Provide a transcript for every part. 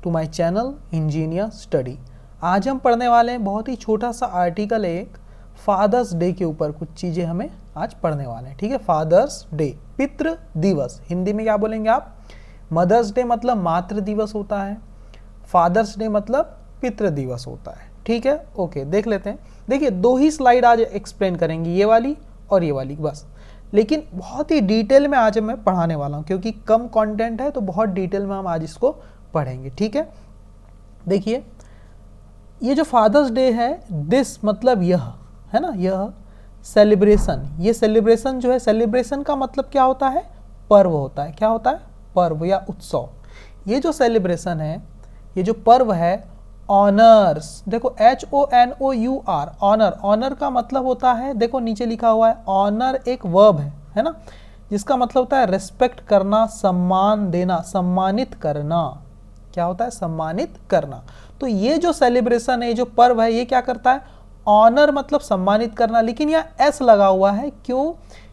To my channel engineer study. आज हम पढ़ने वाले हैं बहुत ही छोटा सा आर्टिकल, एक फादर्स डे के ऊपर कुछ चीज़ें हमें आज पढ़ने वाले हैं। ठीक है, फादर्स डे, पितृ दिवस। हिंदी में क्या बोलेंगे आप? मदर्स डे मतलब मातृ दिवस होता है, फादर्स डे मतलब पितृ दिवस होता है। ठीक है, ओके, देख लेते हैं। देखिए, दो ही स्लाइड आज एक्सप्लेन करेंगे, ये वाली और ये वाली, बस। लेकिन बहुत ही डिटेल में आज मैं पढ़ाने वाला हूँ, क्योंकि कम कंटेंट है तो बहुत डिटेल में हम आज इसको पढ़ेंगे। ठीक है, देखिए, ये जो फादर्स डे है, दिस मतलब यह है ना, यह सेलिब्रेशन, ये सेलिब्रेशन जो है, सेलिब्रेशन का मतलब क्या होता है? पर्व होता है। क्या होता है? पर्व या उत्सव। ये जो सेलिब्रेशन है, ये जो पर्व है, ऑनर्स, देखो HONOUR, ऑनर, ऑनर का मतलब होता है, देखो नीचे लिखा हुआ है, ऑनर एक वर्ब है ना, जिसका मतलब होता है रेस्पेक्ट करना, सम्मान देना, सम्मानित करना। क्या होता है? सम्मानित करना। तो ये जो सेलिब्रेशन है, ये जो पर्व है, ये क्या करता है? ऑनर मतलब सम्मानित करना, लेकिन यहाँ एस लगा हुआ है। क्यों?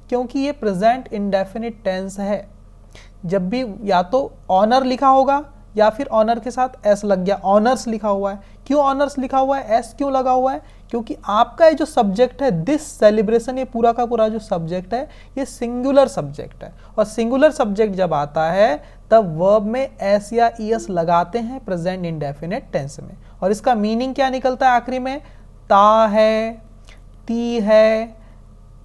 क्योंकि ये प्रेजेंट इंडेफिनिट टेंस है। जब भी या तो ऑनर लिखा होगा या फिर ऑनर के साथ एस लग गया, ऑनर्स लिखा हुआ है। क्यों ऑनर्स लिखा हुआ है, एस क्यों लगा हुआ है? क्योंकि आपका ये जो सब्जेक्ट है, दिस सेलिब्रेशन, ये पूरा का पूरा जो सब्जेक्ट है, ये सिंगुलर सब्जेक्ट है। और सिंगुलर सब्जेक्ट जब आता है तब वर्ब में एस या ईएस लगाते हैं प्रेजेंट इंडेफिनिट टेंस में। और इसका मीनिंग क्या निकलता है आखिरी में? ता है, ती है,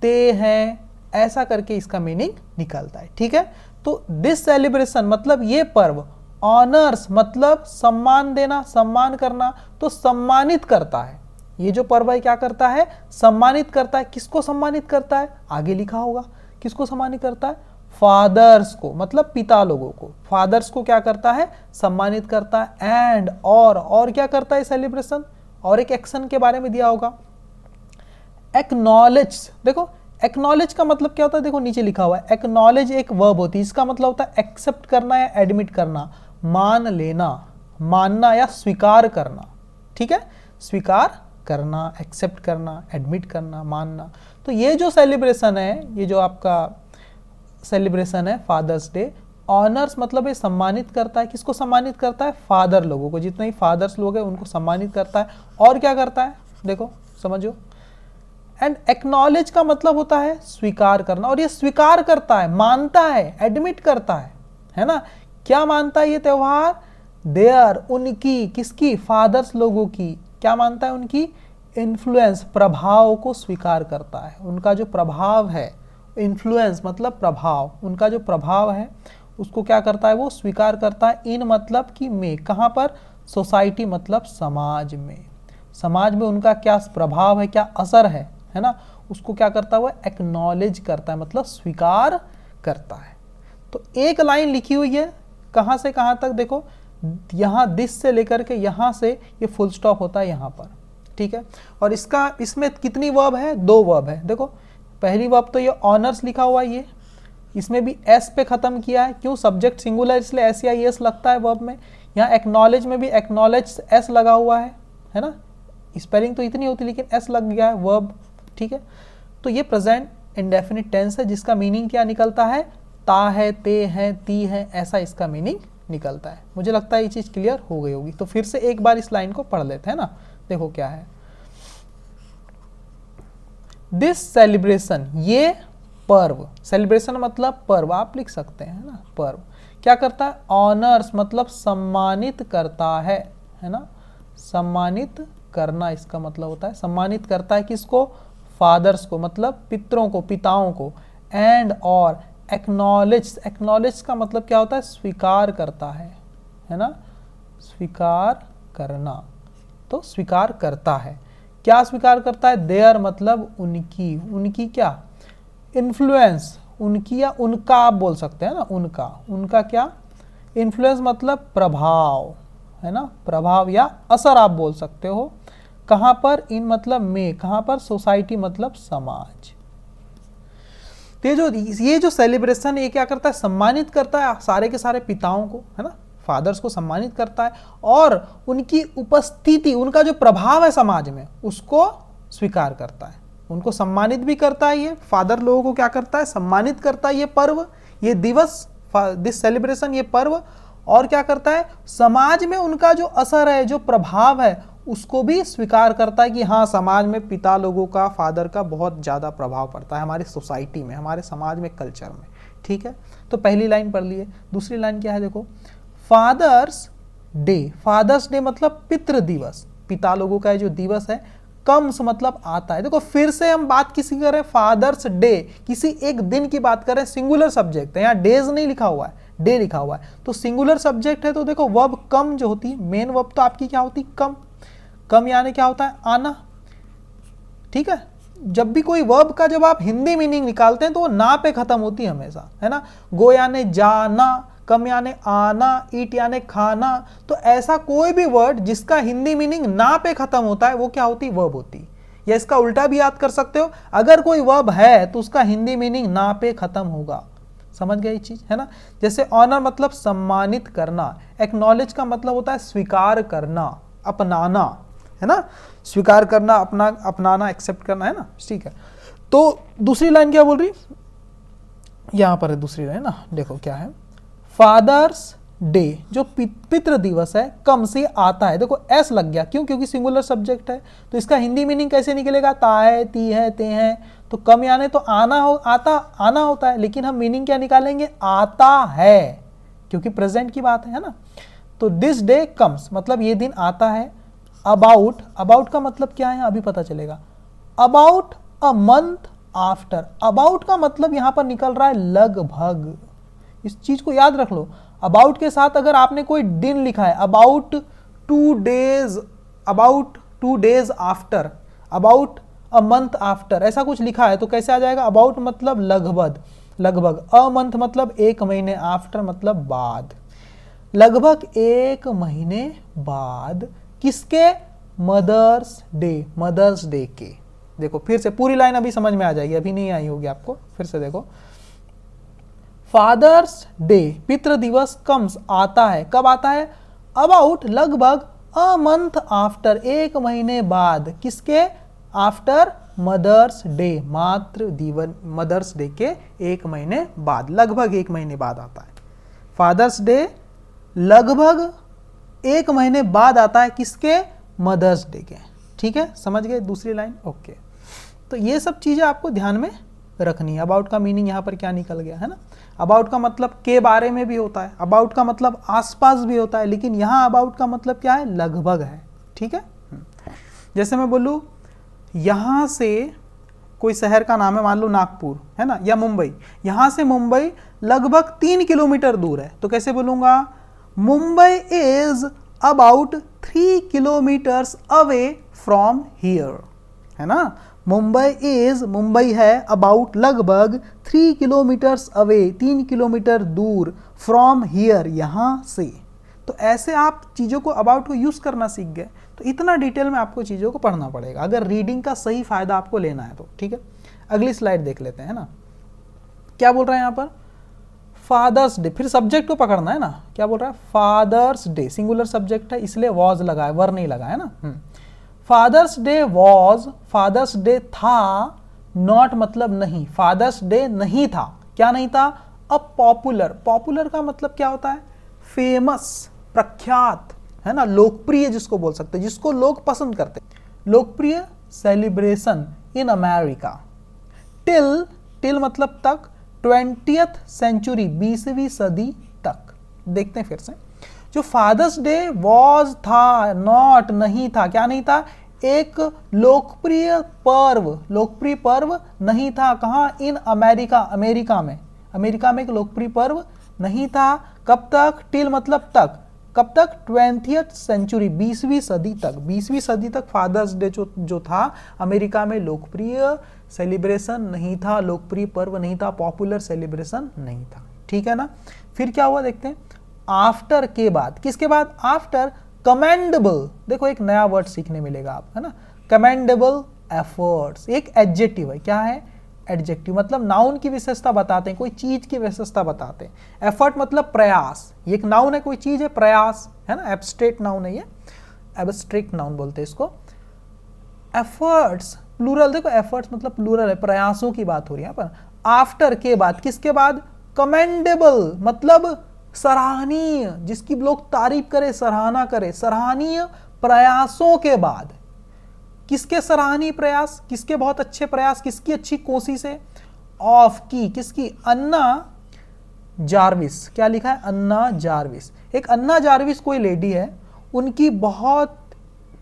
ते है, ऐसा करके इसका मीनिंग निकलता है। ठीक है, तो दिस सेलिब्रेशन मतलब ये पर्व, ऑनर्स मतलब सम्मान देना, सम्मान करना, तो सम्मानित करता है। ये जो पर्व है क्या करता है? सम्मानित करता है। किसको सम्मानित करता है? आगे लिखा होगा। किसको सम्मानित करता है? फादर्स को, मतलब पिता लोगों को। फादर्स को क्या करता है? सम्मानित करता है। एंड और क्या करता है सेलिब्रेशन? और एक एक्शन के बारे में दिया होगा, एक्नॉलेज। देखो, एक्नॉलेज का मतलब क्या होता है? देखो नीचे लिखा हुआ है, एक्नॉलेज एक वर्ब होती है, इसका मतलब होता है एक्सेप्ट करना या एडमिट करना, मान लेना, मानना या स्वीकार करना। ठीक है, स्वीकार करना, एक्सेप्ट करना, एडमिट करना, मानना। तो ये जो सेलिब्रेशन है, ये जो आपका सेलिब्रेशन है फादर्स डे, ऑनर्स मतलब ये सम्मानित करता है। किसको सम्मानित करता है? फादर लोगों को, जितने ही फादर्स लोग हैं उनको सम्मानित करता है। और क्या करता है? देखो समझो, एंड एक्नॉलेज का मतलब होता है स्वीकार करना, और ये स्वीकार करता है, मानता है, एडमिट करता है ना। क्या मानता है ये त्योहार? देयर, उनकी, किसकी? फादर्स लोगों की। क्या मानता है? उनकी इन्फ्लुएंस, प्रभाव को स्वीकार करता है। उनका जो प्रभाव है, इन्फ्लुएंस मतलब प्रभाव, उनका जो प्रभाव है उसको क्या करता है? वो स्वीकार करता है। इन मतलब कि में, कहाँ पर? सोसाइटी मतलब समाज में। समाज में उनका क्या प्रभाव है, क्या असर है ना, उसको क्या करता है? वो एक्नॉलेज करता है, मतलब स्वीकार करता है। तो एक लाइन लिखी हुई है, कहाँ से कहाँ तक? देखो, यहाँ दिस से लेकर के यहाँ से ये फुल स्टॉप होता है यहाँ पर। ठीक है, और इसमें कितनी वर्ब है? दो वर्ब है। देखो, पहली वर्ब तो ये ऑनर्स लिखा हुआ है, ये इसमें भी एस पे खत्म किया है। क्यों? सब्जेक्ट सिंगुलर, इसलिए एस या एस लगता है वर्ब में। यहाँ एक्नॉलेज में भी एक्नॉलेज एस लगा हुआ है ना। स्पेलिंग तो इतनी होती, लेकिन एस लग गया है वर्ब। ठीक है, तो ये प्रेजेंट इंडेफिनिट टेंस है, जिसका मीनिंग क्या निकलता है? ता है, ते है, ती है, ऐसा इसका मीनिंग निकलता है। मुझे लगता है ये चीज क्लियर हो गई होगी। तो फिर से एक बार इस लाइन को पढ़ लेते हैं ना। देखो क्या है, दिस सेलिब्रेशन, ये पर्व, सेलिब्रेशन मतलब पर्व, आप लिख सकते हैं ना, पर्व क्या करता है? ऑनर्स मतलब सम्मानित करता है ना, सम्मानित करना इसका मतलब होता है। सम्मानित करता है किसको? फादर्स को, मतलब पितरों को, पिताओं को। एंड और एक्नॉलेज, एक्नॉलेज का मतलब क्या होता है? स्वीकार करता है ना, स्वीकार करना। तो स्वीकार करता है, क्या स्वीकार करता है? देयर मतलब उनकी, उनकी क्या? इन्फ्लुएंस, उनकी या उनका आप बोल सकते हैं ना, उनका, उनका क्या? इन्फ्लुएंस मतलब प्रभाव है ना, प्रभाव या असर आप बोल सकते हो। कहाँ पर? इन मतलब में, कहाँ पर? सोसाइटी मतलब समाज। ये जो सेलिब्रेशन है, ये क्या करता है? सम्मानित करता है सारे के सारे पिताओं को, है ना, फादर्स को सम्मानित करता है, और उनकी उपस्थिति, उनका जो प्रभाव है समाज में, उसको स्वीकार करता है। उनको सम्मानित भी करता है। ये फादर लोगों को क्या करता है? सम्मानित करता है। ये पर्व, ये दिवस, दिस सेलिब्रेशन, ये पर्व, और क्या करता है, समाज में उनका जो असर है, जो प्रभाव है, उसको भी स्वीकार करता है कि हाँ, समाज में पिता लोगों का, फादर का बहुत ज़्यादा प्रभाव पड़ता है हमारी सोसाइटी में, हमारे समाज में, कल्चर में। ठीक है, तो पहली लाइन पढ़ लिए। दूसरी लाइन क्या है, देखो, फादर्स डे। फादर्स डे मतलब पितृ दिवस, पिता लोगों का जो दिवस है। कम्स मतलब आता है। देखो फिर से हम बात किसी कर रहे हैं, फादर्स डे, किसी एक दिन की बात कर रहे हैं, सिंगुलर सब्जेक्ट है, यहाँ डेज नहीं लिखा हुआ है, डे लिखा हुआ है, तो सिंगुलर सब्जेक्ट है। तो देखो वर्ब कम जो होती है, मेन वर्ब तो आपकी क्या होती है, कम। कम यानी क्या होता है, आना। ठीक है, जब भी कोई वर्ब का जब आप हिंदी मीनिंग निकालते हैं तो वो ना पे खत्म होती है हमेशा, है ना। गो यानी जाना, कम यानी आना, ईट यानी खाना। तो ऐसा कोई भी वर्ड जिसका हिंदी मीनिंग ना पे खत्म होता है वो क्या होती है, वर्ब होती है। या इसका उल्टा भी याद कर सकते हो, अगर कोई वर्ब है तो उसका हिंदी मीनिंग ना पे खत्म होगा। समझ गए ये चीज, है ना। जैसे ऑनर मतलब सम्मानित करना, एक्नॉलेज का मतलब होता है स्वीकार करना, अपनाना, है ना, स्वीकार करना, अपनाना, एक्सेप्ट करना, है ना। ठीक है, तो दूसरी लाइन क्या बोल रही, यहां पर है दूसरी लाइन ना, देखो क्या है, फादर्स डे जो पितृ दिवस है, कम से आता है। देखो एस लग गया, क्यों, क्योंकि सिंगुलर सब्जेक्ट है, तो इसका हिंदी मीनिंग कैसे निकलेगा, ता है, ती है, ते हैं। तो कम यानी तो आना हो, आता आना होता है, लेकिन हम मीनिंग क्या निकालेंगे, आता है, क्योंकि प्रेजेंट की बात है ना। तो दिस डे कम्स मतलब ये दिन आता है। अबाउट, अबाउट का मतलब क्या है अभी पता चलेगा। About a month after, about का मतलब यहां पर निकल रहा है लगभग, इस चीज को याद रख लो। अबाउट के साथ अगर आपने कोई दिन लिखा है, about 2 days, about 2 days after, about a month after, ऐसा कुछ लिखा है तो कैसे आ जाएगा, अबाउट मतलब लगभग, लगभग, अ मंथ मतलब 1 महीने, आफ्टर मतलब बाद, लगभग 1 महीने बाद, किसके, मदर्स डे, मदर्स डे के। देखो फिर से पूरी लाइन अभी समझ में आ जाएगी, अभी नहीं आई होगी आपको, फिर से देखो, फादर्स डे पितृ दिवस कम्स आता है, कब आता है, अबाउट लगभग, अ मंथ आफ्टर 1 महीने बाद, किसके, आफ्टर मदर्स डे, मातृ दिवस, मदर्स डे के 1 महीने बाद, लगभग 1 महीने बाद आता है। फादर्स डे लगभग 1 महीने बाद आता है, किसके, मदर्स डे के। ठीक है, समझ गए दूसरी लाइन, ओके। तो ये सब चीजें आपको ध्यान में रखनी है। अबाउट का मीनिंग यहाँ पर क्या निकल गया, है ना। अबाउट का मतलब के बारे में भी होता है, अबाउट का मतलब आसपास भी होता है, लेकिन यहाँ अबाउट का मतलब क्या है, लगभग है। ठीक है, जैसे मैं बोलूँ यहाँ से कोई शहर का नाम है, मान लो नागपुर, है ना, या मुंबई, यहाँ से मुंबई लगभग 3 किलोमीटर दूर है, तो कैसे बोलूँगा, Mumbai is about 3 kilometres away from here, है ना। मुंबई है, अबाउट लगभग, 3 किलोमीटर्स अवे 3 किलोमीटर दूर, फ्रॉम हियर यहाँ से। तो ऐसे आप चीज़ों को, अबाउट को यूज़ करना सीख गए। तो इतना डिटेल में आपको चीज़ों को पढ़ना पड़ेगा अगर रीडिंग का सही फायदा आपको लेना है तो। ठीक है, अगली स्लाइड देख लेते हैं ना, क्या बोल रहा है यहाँ पर, फादर्स डे, फिर सब्जेक्ट को पकड़ना है ना, क्या बोल रहा है, फादर्स डे सिंगुलर सब्जेक्ट है इसलिए वॉज लगा है, वर नहीं लगा है ना। Father's day was, father's day था, नॉट मतलब नहीं, फादर्स डे नहीं था, क्या नहीं था, अब पॉपुलर, पॉपुलर का मतलब क्या होता है, फेमस, प्रख्यात, है ना, लोकप्रिय जिसको बोल सकते हैं, जिसको लोग पसंद करते हैं, लोकप्रिय celebration in America, till, till मतलब तक, 20th सेंचुरी 20वीं सदी तक। देखते हैं फिर से, जो फादर्स डे वॉज था, नॉट नहीं था, क्या नहीं था, एक लोकप्रिय पर्व, लोकप्रिय पर्व नहीं था, कहाँ, इन अमेरिका, अमेरिका में, अमेरिका में एक लोकप्रिय पर्व नहीं था, कब तक, टिल मतलब तक, कब तक, 20th सेंचुरी 20वीं सदी तक, 20वीं सदी तक फादर्स डे जो था अमेरिका में लोकप्रिय सेलिब्रेशन नहीं था, लोकप्रिय पर्व नहीं था, पॉपुलर सेलिब्रेशन नहीं था। ठीक है ना। फिर क्या हुआ देखते हैं, आफ्टर के बाद, किसके बाद, आफ्टर, कमेंडेबल, देखो एक नया वर्ड सीखने मिलेगा आप, है ना, कमेंडेबल एफर्ट्स, एक एडजेक्टिव है, क्या है, एडजेक्टिव मतलब नाउन की विशेषता बताते हैं, कोई चीज की विशेषता बताते हैं। एफर्ट मतलब प्रयास, ये एक नाउन है, कोई चीज है, प्रयास, है ना, एब्स्ट्रैक्ट नाउन है ये, एब्स्ट्रैक्ट नाउन बोलते हैं इसको। एफर्ट्स प्लूरल, देखो एफर्ट्स मतलब प्लूरल है, प्रयासों की बात हो रही है यहाँ पर। आफ्टर के बाद, किसके बाद, कमेंडेबल मतलब सराहनीय, जिसकी लोग तारीफ करे, सराहना करे, सराहनीय प्रयासों के बाद। किसके सराहनीय प्रयास, किसके बहुत अच्छे प्रयास, किसकी अच्छी कोशिश है? ऑफ की, किसकी? अन्ना जार्विस। क्या लिखा है? अन्ना जार्विस। एक अन्ना जार्विस कोई लेडी है, उनकी बहुत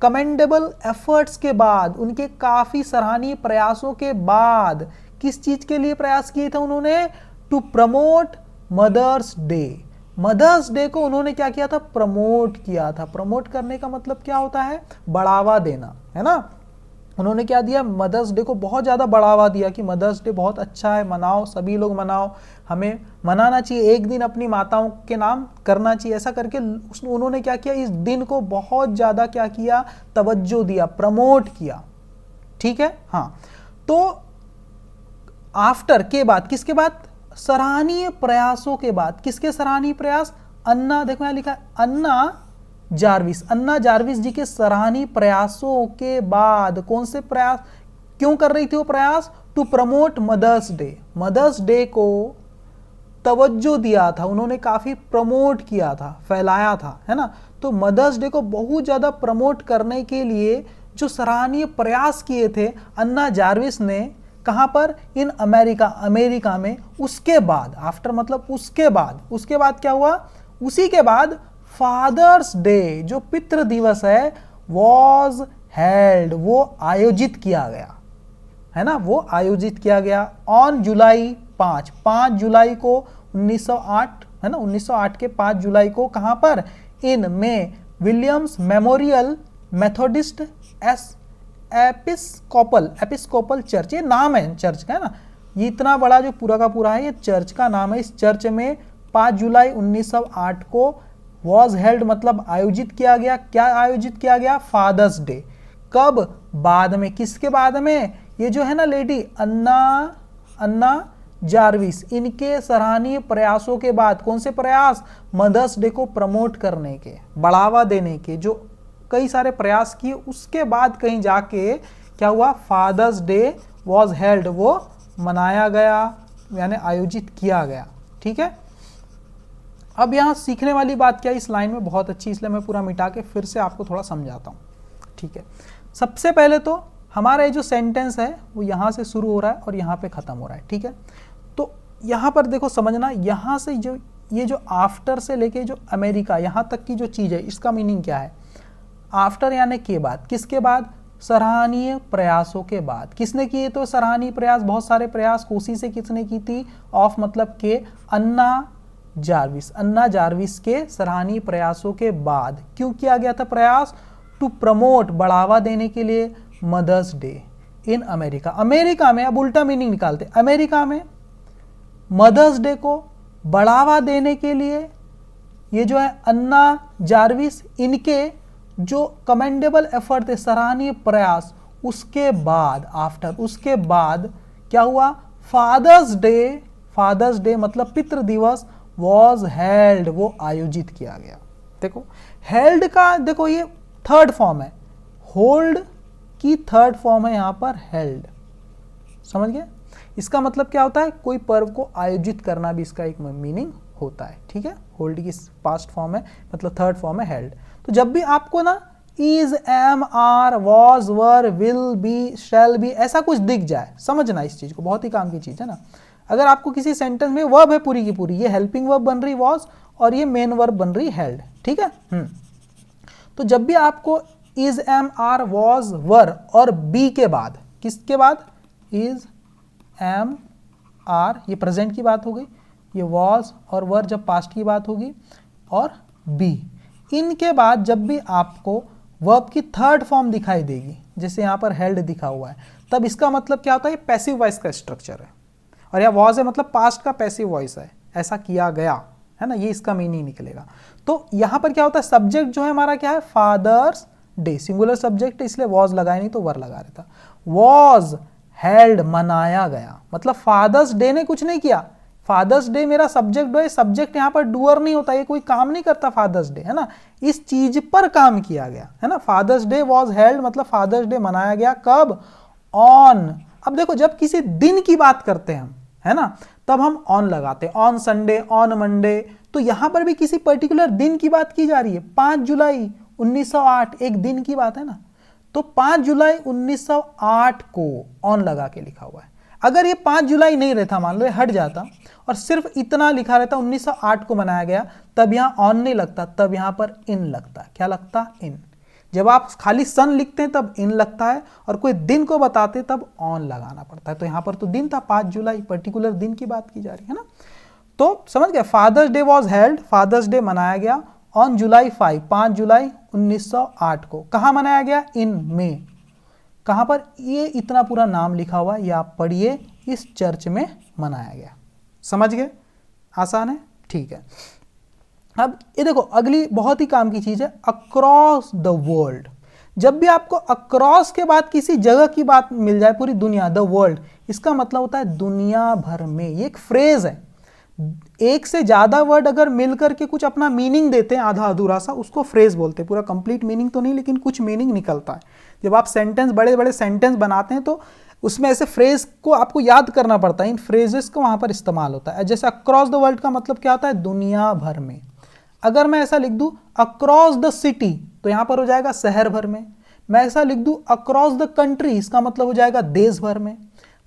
कमेंडेबल एफर्ट्स के बाद, उनके काफी सराहनीय प्रयासों के बाद किस चीज के लिए प्रयास किए थे उन्होंने? To promote mother's day. Mother's day को उन्होंने क्या किया था? प्रमोट किया था। प्रमोट करने का मतलब क्या होता है? बढ़ावा देना, है ना। उन्होंने क्या दिया? मदर्स डे को बहुत ज़्यादा बढ़ावा दिया कि मदर्स डे बहुत अच्छा है, मनाओ, सभी लोग मनाओ, हमें मनाना चाहिए, एक दिन अपनी माताओं के नाम करना चाहिए। ऐसा करके उन्होंने क्या किया? इस दिन को बहुत ज़्यादा क्या किया? तवज्जो दिया, प्रमोट किया। ठीक है, हाँ। तो आफ्टर के बाद, किसके बाद? सराहनीय प्रयासों के बाद। किसके सराहनीय प्रयास? अन्ना, देखो यहां लिखा है अन्ना जार्विस। अन्ना जार्विस जी के सराहनीय प्रयासों के बाद। कौन से प्रयास, क्यों कर रही थी वो प्रयास? To promote mother's day. Mother's day को तवज्जो दिया था उन्होंने, काफी प्रमोट किया था, फैलाया था, है ना। तो मदर्स डे को बहुत ज्यादा प्रमोट करने के लिए जो सराहनीय प्रयास किए थे अन्ना जार्विस ने, कहां पर? इन अमेरिका, अमेरिका में। उसके बाद, आफ्टर मतलब उसके बाद, उसके बाद क्या हुआ? उसी के बाद फादर्स डे, जो पितृ दिवस है, वॉज हेल्ड, वो आयोजित किया गया, है ना, वो आयोजित किया गया ऑन जुलाई 5 जुलाई को 1908, है ना, 1908 के 5 जुलाई को। कहां पर? इन में Williams memorial Methodist Episcopal church, ये नाम है चर्च का, है ना। ये इतना बड़ा जो पूरा का पूरा है, ये चर्च का नाम है। इस चर्च में 5 जुलाई 1908 को वॉज हेल्ड मतलब आयोजित किया गया। क्या आयोजित किया गया? Father's day. कब? बाद में। किसके बाद में? ये जो है ना लेडी अन्ना जार्विस, इनके सराहनीय प्रयासों के बाद। कौन से प्रयास? मदर्स डे को प्रमोट करने के, बढ़ावा देने के जो कई सारे प्रयास किए, उसके बाद कहीं जाके क्या हुआ? फादर्स डे वॉज हेल्ड, वो मनाया गया, यानी आयोजित किया गया। ठीक है, अब यहाँ सीखने वाली बात क्या है इस लाइन में, बहुत अच्छी, इसलिए मैं पूरा मिटा के फिर से आपको थोड़ा समझाता हूँ। ठीक है, सबसे पहले तो हमारा ये जो सेंटेंस है वो यहाँ से शुरू हो रहा है और यहाँ पे ख़त्म हो रहा है। ठीक है, तो यहाँ पर देखो समझना, यहाँ से जो ये जो आफ्टर से लेके जो अमेरिका यहाँ तक की जो चीज़ है, इसका मीनिंग क्या है? आफ्टर यानी के बाद। किसके बाद? सराहनीय प्रयासों के बाद। किसने किए? तो सराहनीय प्रयास, बहुत सारे प्रयास, कोशिशें किसने की थी? ऑफ मतलब के, अन्ना जार्विस। अन्ना जार्विस के सराहनीय प्रयासों के बाद। क्यों किया गया था प्रयास? टू प्रमोट, बढ़ावा देने के लिए, mother's day in America. America में, अब उल्टा मीनिंग निकालते, अमेरिका में मदर्स डे को बढ़ावा देने के लिए ये जो है अन्ना जार्विस, इनके जो कमेंडेबल एफर्ट थे, सराहनीय प्रयास, उसके बाद, आफ्टर, उसके बाद क्या हुआ? फादर्स डे मतलब पितृ दिवस, वॉज हेल्ड, वो आयोजित किया गया। देखो हेल्ड का, देखो ये थर्ड फॉर्म है, होल्ड की थर्ड फॉर्म है यहाँ पर हेल्ड। समझ गए? इसका मतलब क्या होता है? कोई पर्व को आयोजित करना भी इसका एक मीनिंग होता है। ठीक है, होल्ड की पास्ट फॉर्म है, मतलब थर्ड फॉर्म है हेल्ड। तो जब भी आपको ना is, am, are, was, were, will, be, shall be ऐसा कुछ दिख जाए, समझना इस चीज को, बहुत ही काम की चीज है ना। अगर आपको किसी सेंटेंस में वर्ब है पूरी की पूरी, ये हेल्पिंग वर्ब बन रही वॉज और ये मेन वर्ब बन रही हेल्ड। ठीक है, तो जब भी आपको इज, एम, आर, वॉज, वर और बी के बाद, किसके बाद? इज, एम, आर, ये प्रेजेंट की बात हो गई, ये वॉज और वर जब पास्ट की बात होगी, और बी, इनके बाद जब भी आपको वर्ब की थर्ड फॉर्म दिखाई देगी, जैसे यहाँ पर हेल्ड दिखा हुआ है, तब इसका मतलब क्या होता है? ये पैसिव वॉइस का स्ट्रक्चर है, और यहाँ वॉज है मतलब पास्ट का पैसिव वॉइस है, ऐसा किया गया है ना, ये इसका मीनिंग निकलेगा। तो यहाँ पर क्या होता है? सब्जेक्ट जो है हमारा क्या है? फादर्स डे, सिंगुलर सब्जेक्ट है इसलिए वॉज लगाया नहीं तो वर लगा रहता। वॉज हेल्ड, मनाया गया, मतलब फादर्स डे ने कुछ नहीं किया। फादर्स डे मेरा सब्जेक्ट है, सब्जेक्ट यहाँ पर डूअर नहीं होता, ये कोई काम नहीं करता फादर्स डे, है ना, इस चीज पर काम किया गया, है ना। फादर्स डे वॉज हेल्ड मतलब फादर्स डे मनाया गया, कब? ऑन। अब देखो जब किसी दिन की बात करते हैं हम, है ना, तब हम ऑन लगाते हैं, ऑन संडे, ऑन मंडे, तो यहां पर भी किसी पर्टिकुलर दिन की बात की जा रही है। 5 जुलाई 1908 एक दिन की बात है ना, तो 5 जुलाई 1908 को ऑन लगा के लिखा हुआ है। अगर ये 5 जुलाई नहीं रहता, मान लो ये हट जाता और सिर्फ इतना लिखा रहता 1908 को बनाया गया, तब यहां ऑन नहीं लगता, तब यहां पर इन लगता। क्या लगता? इन। जब आप खाली सन लिखते हैं तब इन लगता है, और कोई दिन को बताते तब ऑन लगाना पड़ता है। तो यहां पर तो दिन था 5 जुलाई, पर्टिकुलर दिन की बात की जा रही है ना। तो समझ गए, father's day was held, father's day मनाया गया ऑन जुलाई 5 जुलाई 1908 को। कहां मनाया गया? इन में। कहां पर? ये इतना पूरा नाम लिखा हुआ है, ये आप पढ़िए, इस चर्च में मनाया गया। समझ गए? आसान है, ठीक है। अब ये देखो, अगली बहुत ही काम की चीज है, अक्रॉस द वर्ल्ड। जब भी आपको अक्रॉस के बाद किसी जगह की बात मिल जाए, पूरी दुनिया, द वर्ल्ड, इसका मतलब होता है दुनिया भर में। ये एक फ्रेज है, एक से ज्यादा वर्ड अगर मिलकर के कुछ अपना मीनिंग देते हैं आधा अधूरा सा, उसको फ्रेज बोलते हैं। पूरा कंप्लीट मीनिंग तो नहीं, लेकिन कुछ मीनिंग निकलता है। जब आप सेंटेंस, बड़े बड़े सेंटेंस बनाते हैं तो उसमें ऐसे फ्रेज को आपको याद करना पड़ता है, इन फ्रेजेस को वहां पर इस्तेमाल होता है। जैसे अक्रॉस द वर्ल्ड का मतलब क्या होता है? दुनिया भर में। अगर मैं ऐसा लिख दूं अक्रॉस द सिटी, तो यहां पर हो जाएगा शहर भर में। मैं ऐसा लिख दूं अक्रॉस द कंट्री, इसका मतलब हो जाएगा देश भर में।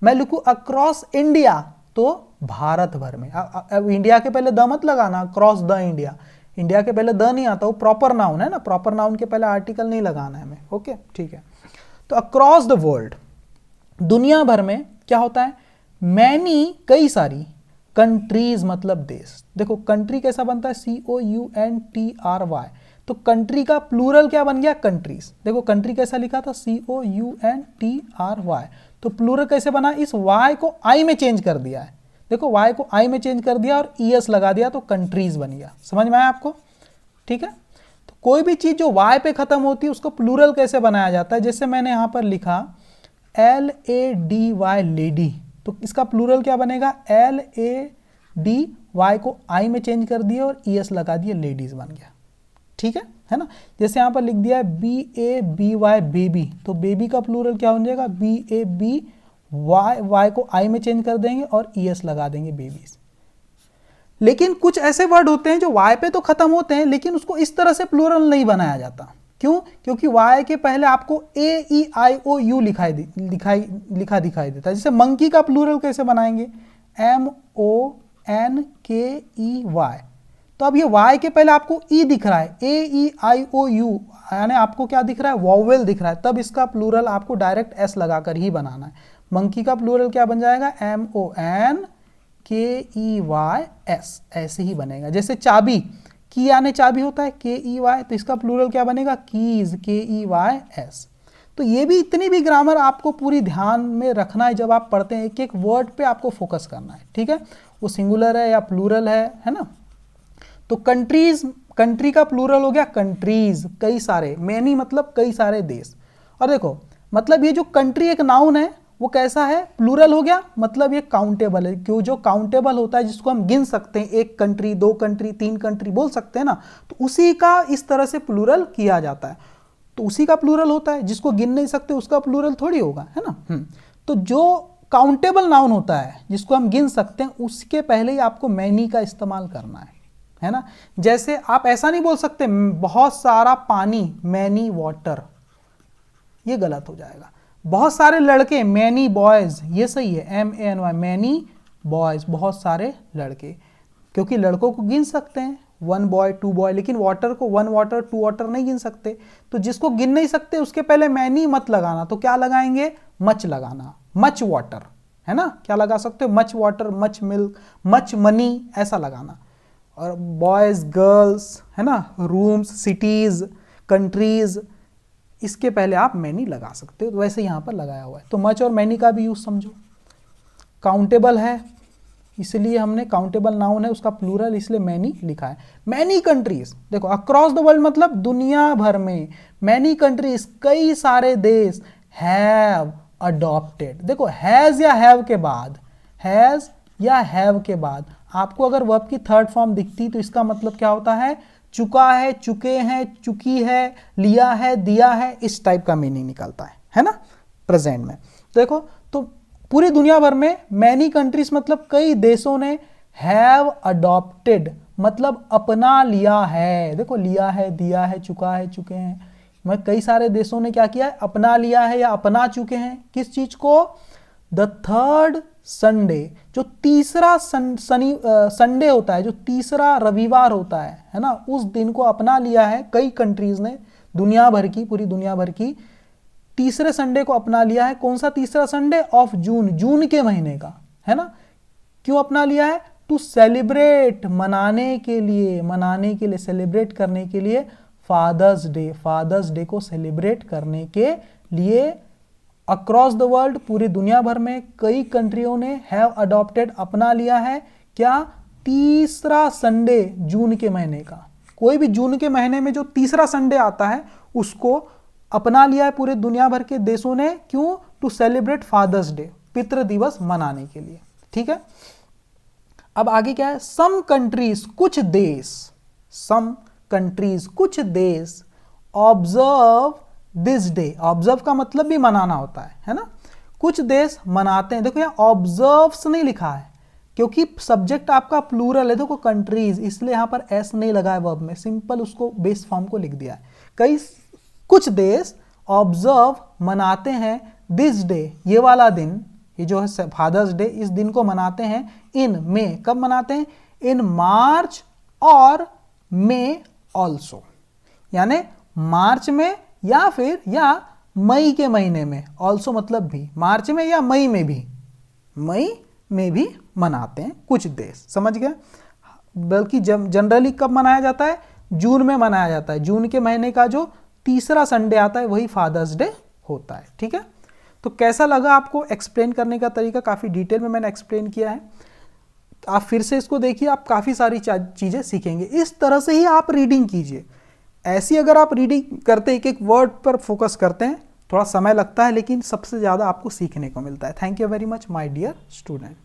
मैं लिखूं अक्रॉस इंडिया, तो भारत भर में। अब इंडिया के पहले द मत लगाना, क्रॉस द इंडिया, इंडिया के पहले द नहीं आता, वो प्रॉपर नाउन है ना, प्रॉपर नाउन के पहले आर्टिकल नहीं लगाना है हमें। ओके, ठीक है। तो अक्रॉस द वर्ल्ड, दुनिया भर में क्या होता है? मैनी, कई सारी, कंट्रीज मतलब देश। देखो कंट्री कैसा बनता है? COUNTRY। तो कंट्री का प्लूरल क्या बन गया? कंट्रीज। देखो कंट्री कैसा लिखा था? COUNTRY। तो प्लूरल कैसे बना? इस Y को I में चेंज कर दिया है। देखो Y को I में चेंज कर दिया और ES लगा दिया, तो कंट्रीज बन गया। समझ में आया आपको? ठीक है। तो कोई भी चीज जो Y पे खत्म होती है उसको प्लूरल कैसे बनाया जाता है? जैसे मैंने यहां पर लिखा LADY, लेडी, तो इसका प्लूरल क्या बनेगा? LADY को I में चेंज कर दिया और ES लगा दिया, लेडीज बन गया। ठीक है ना। जैसे यहां पर लिख दिया है BABY, बेबी, तो बेबी का प्लूरल क्या हो जाएगा? BABY, Y को I में चेंज कर देंगे और ES लगा देंगे, बेबीज। लेकिन कुछ ऐसे वर्ड होते हैं जो Y पे तो खत्म होते हैं, लेकिन उसको इस तरह से प्लूरल नहीं बनाया जाता। क्यों? क्योंकि Y के पहले आपको AEIOU लिखा दिखाई देता है। जैसे मंकी का प्लूरल कैसे बनाएंगे? MONKEY। तो अब ये Y के पहले आपको E दिख रहा है, AEIOU, यानी आपको क्या दिख रहा है? वॉवेल दिख रहा है, तब इसका प्लूरल आपको डायरेक्ट S लगाकर ही बनाना है। मंकी का प्लूरल क्या बन जाएगा? MONKEYS, ऐसे ही बनेगा। जैसे चाबी, की यानी चाबी होता है, KEY, तो इसका प्लूरल क्या बनेगा? Keys, KEYS। तो ये भी, इतनी भी ग्रामर आपको पूरी ध्यान में रखना है जब आप पढ़ते हैं। एक एक वर्ड पे आपको फोकस करना है, ठीक है। वो सिंगुलर है या प्लूरल है ना। तो कंट्रीज, कंट्री का प्लूरल हो गया कंट्रीज, कई सारे। मैनी मतलब कई सारे देश। और देखो मतलब ये जो कंट्री एक नाउन है, वो कैसा है? प्लूरल हो गया, मतलब ये काउंटेबल है। क्यों? जो काउंटेबल होता है, जिसको हम गिन सकते हैं, 1 कंट्री, 2 कंट्री, 3 कंट्री बोल सकते हैं ना, तो उसी का इस तरह से प्लूरल किया जाता है। तो उसी का प्लूरल होता है, जिसको गिन नहीं सकते उसका प्लूरल थोड़ी होगा, है ना। तो जो काउंटेबल नाउन होता है, जिसको हम गिन सकते हैं, उसके पहले ही आपको मैनी का इस्तेमाल करना है ना। जैसे आप ऐसा नहीं बोल सकते बहुत सारा पानी, मैनी वाटर, ये गलत हो जाएगा। बहुत सारे लड़के, मैनी बॉयज, ये सही है, MANY, मैनी बॉयज, बहुत सारे लड़के, क्योंकि लड़कों को गिन सकते हैं 1 बॉय 2 बॉय, लेकिन वाटर को 1 वाटर 2 वाटर नहीं गिन सकते। तो जिसको गिन नहीं सकते उसके पहले मैनी मत लगाना, तो क्या लगाएंगे? मच लगाना, मच वाटर, है ना। क्या लगा सकते हो? Much water, much milk, much money, ऐसा लगाना। और बॉयज, गर्ल्स, है ना, रूम्स, सिटीज, कंट्रीज, इसके पहले आप मैनी लगा सकते हो। तो वैसे यहाँ पर लगाया हुआ है। तो मच और मैनी का भी यूज समझो। काउंटेबल है, इसलिए हमने, काउंटेबल नाउन है, उसका प्लूरल इसलिए मैनी लिखा है। मैनी कंट्रीज, देखो अक्रॉस द वर्ल्ड मतलब दुनिया भर में। मैनी कंट्रीज, कई सारे देश, हैव अडॉप्टेड। देखो हैज या हैव के बाद, हैज या हैव के बाद आपको अगर वर्ब की थर्ड फॉर्म दिखती तो इसका मतलब क्या होता है? चुका है, चुके हैं, चुकी है, लिया है, दिया है, इस टाइप का मीनिंग निकलता है ना प्रेजेंट में। देखो तो पूरी दुनिया भर में मैनी कंट्रीज मतलब कई देशों ने हैव अडॉप्टेड मतलब अपना लिया है। देखो लिया है, दिया है, चुका है, चुके हैं, मैं कई सारे देशों ने क्या किया है, अपना लिया है या अपना चुके हैं। किस चीज को? द थर्ड संडे, जो तीसरा संडे होता है, जो तीसरा रविवार होता है ना, उस दिन को अपना लिया है कई कंट्रीज ने, दुनिया भर की, पूरी दुनिया भर की तीसरे संडे को अपना लिया है। कौन सा तीसरा संडे? ऑफ जून, जून के महीने का, है ना। क्यों अपना लिया है? टू सेलिब्रेट, मनाने के लिए, सेलिब्रेट करने के लिए फादर्स डे, फादर्स डे को सेलिब्रेट करने के लिए अक्रॉस द वर्ल्ड, पूरी दुनिया भर में कई कंट्रियों ने हैव अडॉप्टेड, अपना लिया है क्या? तीसरा संडे जून के महीने का। कोई भी जून के महीने में जो तीसरा संडे आता है उसको अपना लिया है पूरे दुनिया भर के देशों ने। क्यों? टू सेलिब्रेट फादर्स डे, पितृ दिवस मनाने के लिए। ठीक है, अब आगे क्या है? सम कंट्रीज, कुछ देश, सम कंट्रीज, कुछ देश ऑब्जर्व दिस डे। ऑब्जर्व का मतलब भी मनाना होता है ना। कुछ देश मनाते हैं। देखो यहाँ ऑब्जर्व्स नहीं लिखा है क्योंकि सब्जेक्ट आपका प्लूरल है, देखो कंट्रीज, इसलिए यहां पर एस नहीं लगा है वर्ब में, सिंपल उसको बेस फॉर्म को लिख दिया है। कुछ देश ऑब्जर्व, मनाते हैं, दिस डे, ये वाला दिन, ये जो है फादर्स डे, इस दिन को मनाते हैं इन में, कब मनाते हैं? इन मार्च और मे ऑल्सो, यानी मार्च में या फिर या मई के महीने में। ऑल्सो मतलब भी, मार्च में या मई में भी, मई में भी मनाते हैं कुछ देश, समझ गए। बल्कि जनरली कब मनाया जाता है? जून में मनाया जाता है। जून के महीने का जो तीसरा संडे आता है वही फादर्स डे होता है। ठीक है, तो कैसा लगा आपको एक्सप्लेन करने का तरीका? काफ़ी डिटेल में मैंने एक्सप्लेन किया है, आप फिर से इसको देखिए, आप काफ़ी सारी चीज़ें सीखेंगे। इस तरह से ही आप रीडिंग कीजिए। ऐसी अगर आप रीडिंग करते एक एक वर्ड पर फोकस करते हैं, थोड़ा समय लगता है लेकिन सबसे ज़्यादा आपको सीखने को मिलता है। Thank you very much my dear student.